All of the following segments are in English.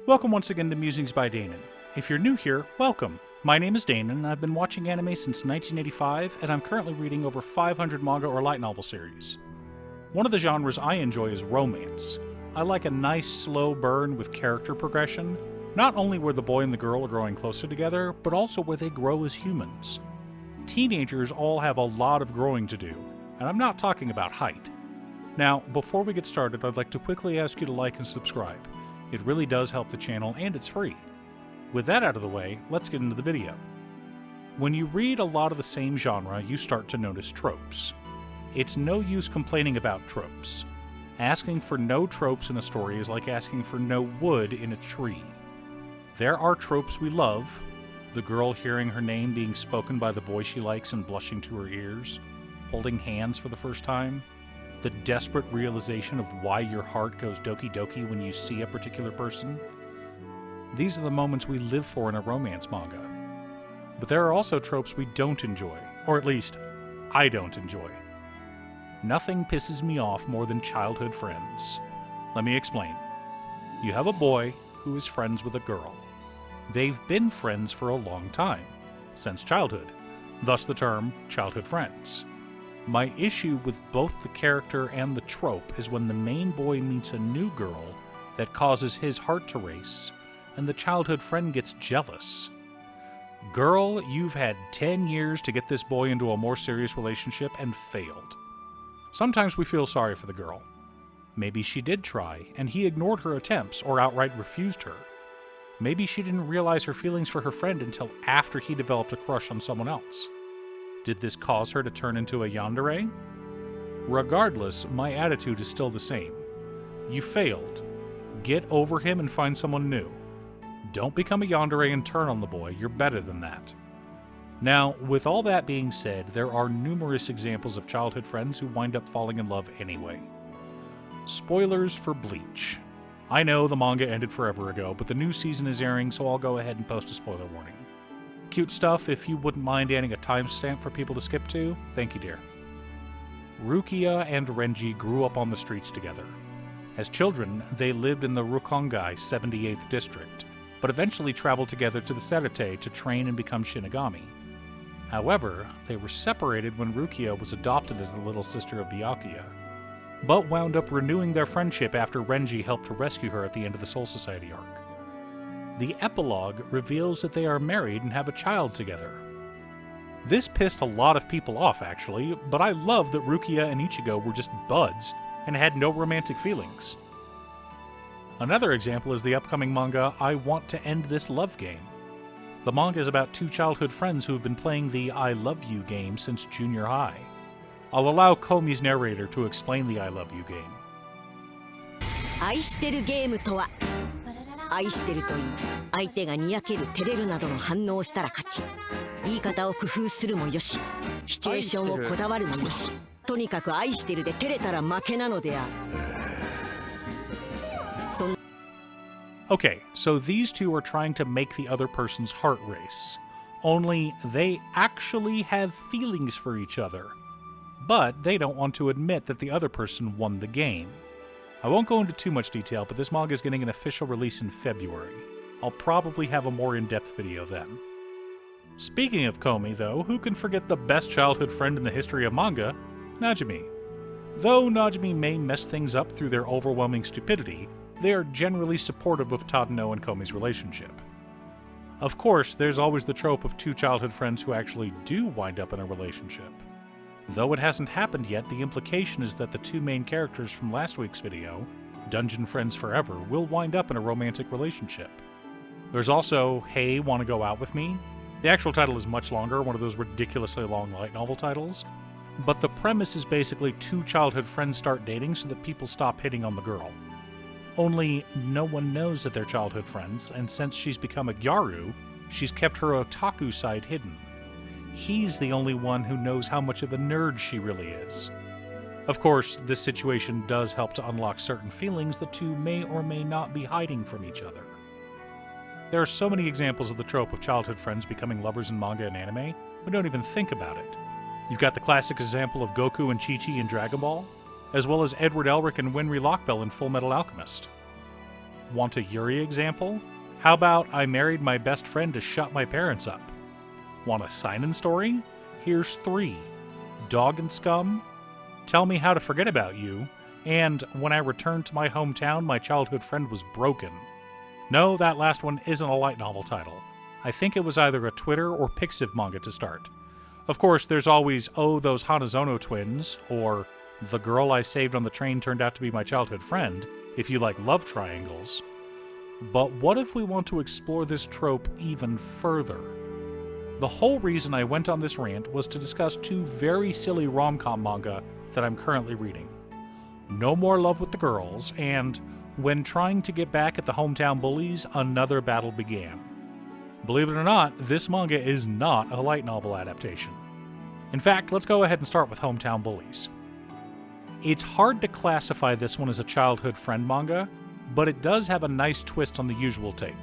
Welcome once again to Musings by Danon. If you're new here, welcome. My name is Danon, and I've been watching anime since 1985, and I'm currently reading over 500 manga or light novel series. One of the genres I enjoy is romance. I like a nice slow burn with character progression, not only where the boy and the girl are growing closer together, but also where they grow as humans. Teenagers all have a lot of growing to do, and I'm not talking about height. Now, before we get started, I'd like to quickly ask you to like and subscribe. It really does help the channel, and it's free. With that out of the way, let's get into the video. When you read a lot of the same genre, you start to notice tropes. It's no use complaining about tropes. Asking for no tropes in a story is like asking for no wood in a tree. There are tropes we love: the girl hearing her name being spoken by the boy she likes and blushing to her ears, holding hands for the first time, the desperate realization of why your heart goes doki doki when you see a particular person. These are the moments we live for in a romance manga. But there are also tropes we don't enjoy, or at least, I don't enjoy. Nothing pisses me off more than childhood friends. Let me explain. You have a boy who is friends with a girl. They've been friends for a long time, since childhood, thus the term childhood friends. My issue with both the character and the trope is when the main boy meets a new girl that causes his heart to race, and the childhood friend gets jealous. Girl, you've had 10 years to get this boy into a more serious relationship and failed. Sometimes we feel sorry for the girl. Maybe she did try, and he ignored her attempts or outright refused her. Maybe she didn't realize her feelings for her friend until after he developed a crush on someone else. Did this cause her to turn into a yandere? Regardless, my attitude is still the same. You failed. Get over him and find someone new. Don't become a yandere and turn on the boy. You're better than that. Now, with all that being said, there are numerous examples of childhood friends who wind up falling in love anyway. Spoilers for Bleach. I know the manga ended forever ago, but the new season is airing, so I'll go ahead and post a spoiler warning. Cute stuff, if you wouldn't mind adding a timestamp for people to skip to, thank you, dear. Rukia and Renji grew up on the streets together. As children, they lived in the Rukongai 78th district, but eventually traveled together to the Serete to train and become Shinigami. However, they were separated when Rukia was adopted as the little sister of Byakuya, but wound up renewing their friendship after Renji helped to rescue her at the end of the Soul Society arc. The epilogue reveals that they are married and have a child together. This pissed a lot of people off, actually, but I love that Rukia and Ichigo were just buds and had no romantic feelings. Another example is the upcoming manga I Want to End This Love Game. The manga is about two childhood friends who have been playing the I Love You game since junior high. I'll allow Komi's narrator to explain the I Love You game. 愛してるゲームとは愛してるという相手がにやける照れるなどの反応をしたら勝ち言い方を工夫するもよしシチュエーションをこだわるもよしとにかく愛してるで照れたら負けなのである Okay, so these two are trying to make the other person's heart race. Only they actually have feelings for each other. But they don't want to admit that the other person won the game. I won't go into too much detail, but this manga is getting an official release in February. I'll probably have a more in-depth video then. Speaking of Komi, though, who can forget the best childhood friend in the history of manga, Najimi? Though Najimi may mess things up through their overwhelming stupidity, they are generally supportive of Tadano and Komi's relationship. Of course, there's always the trope of two childhood friends who actually do wind up in a relationship. Though it hasn't happened yet, the implication is that the two main characters from last week's video, Dungeon Friends Forever, will wind up in a romantic relationship. There's also Hey, Wanna Go Out With Me? The actual title is much longer, one of those ridiculously long light novel titles, but the premise is basically two childhood friends start dating so that people stop hitting on the girl. Only no one knows that they're childhood friends, and since she's become a gyaru, she's kept her otaku side hidden. He's the only one who knows how much of a nerd she really is. Of course, this situation does help to unlock certain feelings the two may or may not be hiding from each other. There are so many examples of the trope of childhood friends becoming lovers in manga and anime, we don't even think about it. You've got the classic example of Goku and Chi-Chi in Dragon Ball, as well as Edward Elric and Winry Lockbell in Full Metal Alchemist. Want a Yuri example? How about I married my best friend to shut my parents up? Want a seinen story? Here's 3. Dog and Scum, Tell Me How to Forget About You, and When I Returned to My Hometown, My Childhood Friend Was Broken. No, that last one isn't a light novel title. I think it was either a Twitter or Pixiv manga to start. Of course, there's always Oh, Those Hanazono Twins, or The Girl I Saved on the Train Turned Out to Be My Childhood Friend, if you like love triangles. But what if we want to explore this trope even further? The whole reason I went on this rant was to discuss 2 very silly rom-com manga that I'm currently reading. No More Love with the Girls, and When Trying to Get Back at the Hometown Bullies, Another Battle Began. Believe it or not, this manga is not a light novel adaptation. In fact, let's go ahead and start with Hometown Bullies. It's hard to classify this one as a childhood friend manga, but it does have a nice twist on the usual take.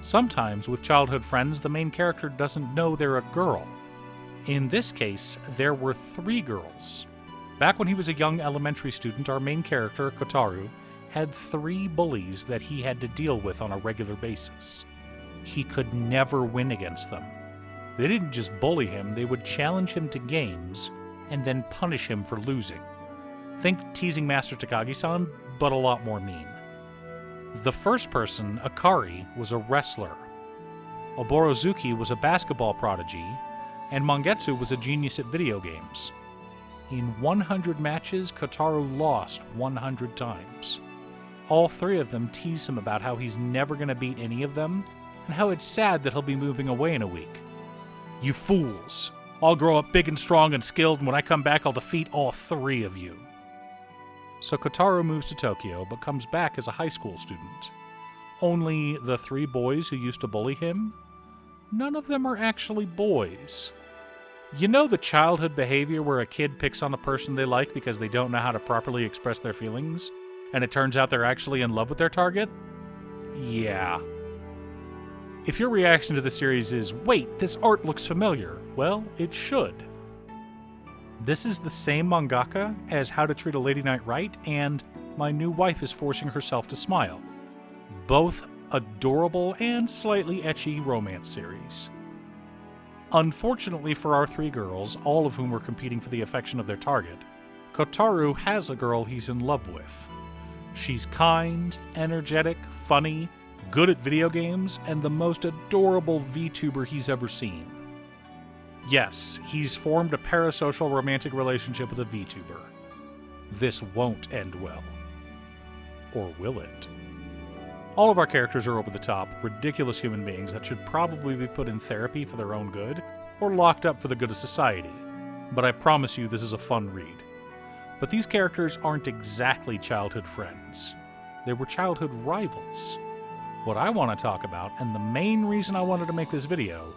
Sometimes, with childhood friends, the main character doesn't know they're a girl. In this case, there were 3 girls. Back when he was a young elementary student, our main character, Kotaru, had 3 bullies that he had to deal with on a regular basis. He could never win against them. They didn't just bully him, they would challenge him to games and then punish him for losing. Think teasing Master Takagi-san, but a lot more mean. The first person, Akari, was a wrestler. Oborozuki was a basketball prodigy, and Mangetsu was a genius at video games. In 100 matches, Kotaru lost 100 times. All 3 of them tease him about how he's never going to beat any of them, and how it's sad that he'll be moving away in a week. You fools! I'll grow up big and strong and skilled, and when I come back I'll defeat all 3 of you. So Kotaru moves to Tokyo, but comes back as a high school student. Only the 3 boys who used to bully him? None of them are actually boys. You know the childhood behavior where a kid picks on a person they like because they don't know how to properly express their feelings, and it turns out they're actually in love with their target? Yeah. If your reaction to the series is, wait, this art looks familiar, well, it should. This is the same mangaka as How to Treat a Lady Knight Right and My New Wife is Forcing Herself to Smile. Both adorable and slightly ecchi romance series. Unfortunately for our 3 girls, all of whom were competing for the affection of their target, Kotaru has a girl he's in love with. She's kind, energetic, funny, good at video games, and the most adorable VTuber he's ever seen. Yes, he's formed a parasocial romantic relationship with a VTuber. This won't end well. Or will it? All of our characters are over the top, ridiculous human beings that should probably be put in therapy for their own good, or locked up for the good of society. But I promise you this is a fun read. But these characters aren't exactly childhood friends. They were childhood rivals. What I want to talk about, and the main reason I wanted to make this video,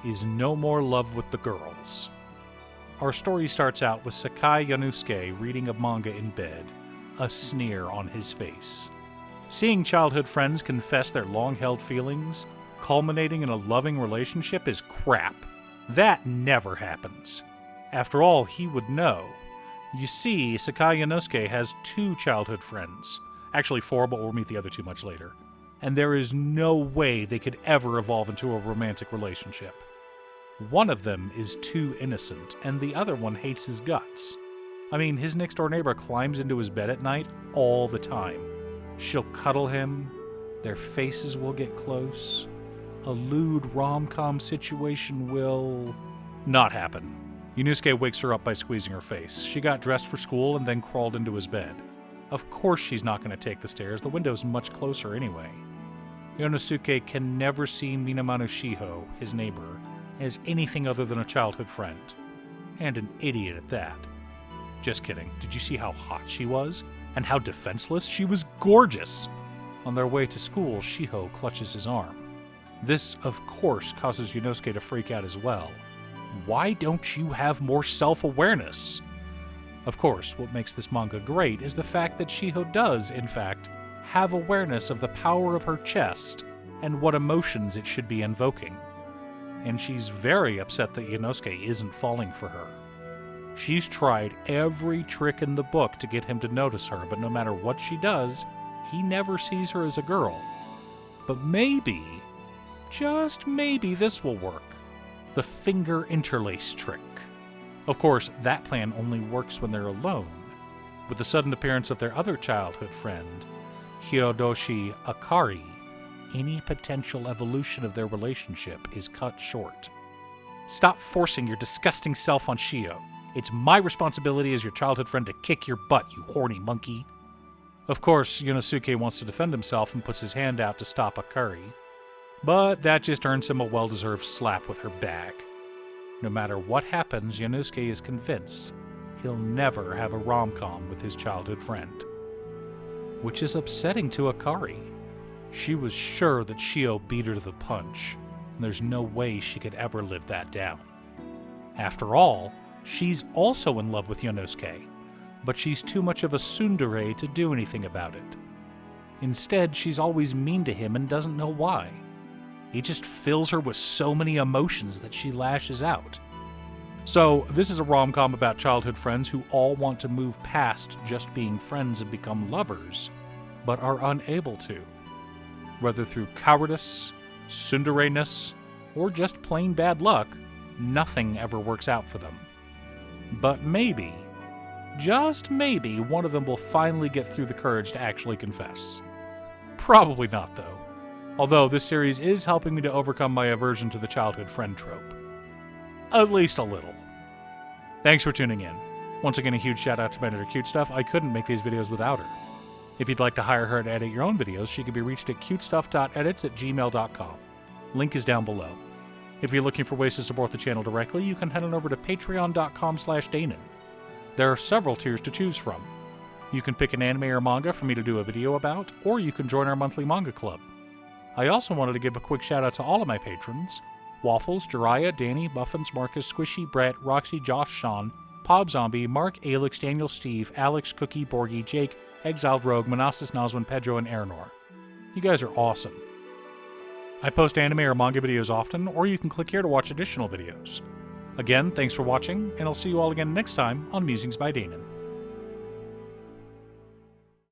is No More Love with the Girls. Our story starts out with Sakai Yonosuke reading a manga in bed, a sneer on his face. Seeing childhood friends confess their long-held feelings, culminating in a loving relationship, is crap. That never happens. After all, he would know. You see, Sakai Yonosuke has 2 childhood friends. Actually 4, but we'll meet the other 2 much later. And there is no way they could ever evolve into a romantic relationship. One of them is too innocent, and the other one hates his guts. I mean, his next-door neighbor climbs into his bed at night all the time. She'll cuddle him, their faces will get close. A lewd rom-com situation will not happen. Yonosuke wakes her up by squeezing her face. She got dressed for school and then crawled into his bed. Of course she's not going to take the stairs, the window's much closer anyway. Yonosuke can never see Minamano Shiho, his neighbor, as anything other than a childhood friend. And an idiot at that. Just kidding. Did you see how hot she was? And how defenseless? She was gorgeous! On their way to school, Shiho clutches his arm. This, of course, causes Yonosuke to freak out as well. Why don't you have more self-awareness? Of course, what makes this manga great is the fact that Shiho does, in fact, have awareness of the power of her chest and what emotions it should be invoking. And she's very upset that Yonosuke isn't falling for her. She's tried every trick in the book to get him to notice her, but no matter what she does, he never sees her as a girl. But maybe, just maybe, this will work. The finger interlace trick. Of course, that plan only works when they're alone. With the sudden appearance of their other childhood friend, Hyodoshi Akari, any potential evolution of their relationship is cut short. Stop forcing your disgusting self on Shio. It's my responsibility as your childhood friend to kick your butt, you horny monkey. Of course, Yonosuke wants to defend himself and puts his hand out to stop Akari, but that just earns him a well-deserved slap with her back. No matter what happens, Yonosuke is convinced he'll never have a rom-com with his childhood friend. Which is upsetting to Akari. She was sure that Shio beat her to the punch, and there's no way she could ever live that down. After all, she's also in love with Yonosuke, but she's too much of a tsundere to do anything about it. Instead, she's always mean to him and doesn't know why. He just fills her with so many emotions that she lashes out. So, this is a rom-com about childhood friends who all want to move past just being friends and become lovers, but are unable to. Whether through cowardice, tsundere-ness, or just plain bad luck, nothing ever works out for them. But maybe, just maybe, one of them will finally get through the courage to actually confess. Probably not, though. Although this series is helping me to overcome my aversion to the childhood friend trope. At least a little. Thanks for tuning in. Once again, a huge shout out to my editor Cute Stuff. I couldn't make these videos without her. If you'd like to hire her to edit your own videos, she can be reached at cutestuff.edits@gmail.com. Link is down below. If you're looking for ways to support the channel directly, you can head on over to patreon.com/Danon. There are several tiers to choose from. You can pick an anime or manga for me to do a video about, or you can join our monthly manga club. I also wanted to give a quick shout out to all of my patrons: Waffles, Jiraiya, Danny, Muffins, Marcus, Squishy, Brett, Roxy, Josh, Sean, Pob Zombie, Mark, Alex, Daniel, Steve, Alex, Cookie, Borgie, Jake, Exiled Rogue, Monastis, Nazwin, Pedro, and Aranor. You guys are awesome. I post anime or manga videos often, or you can click here to watch additional videos. Again, thanks for watching, and I'll see you all again next time on Musings by Danon.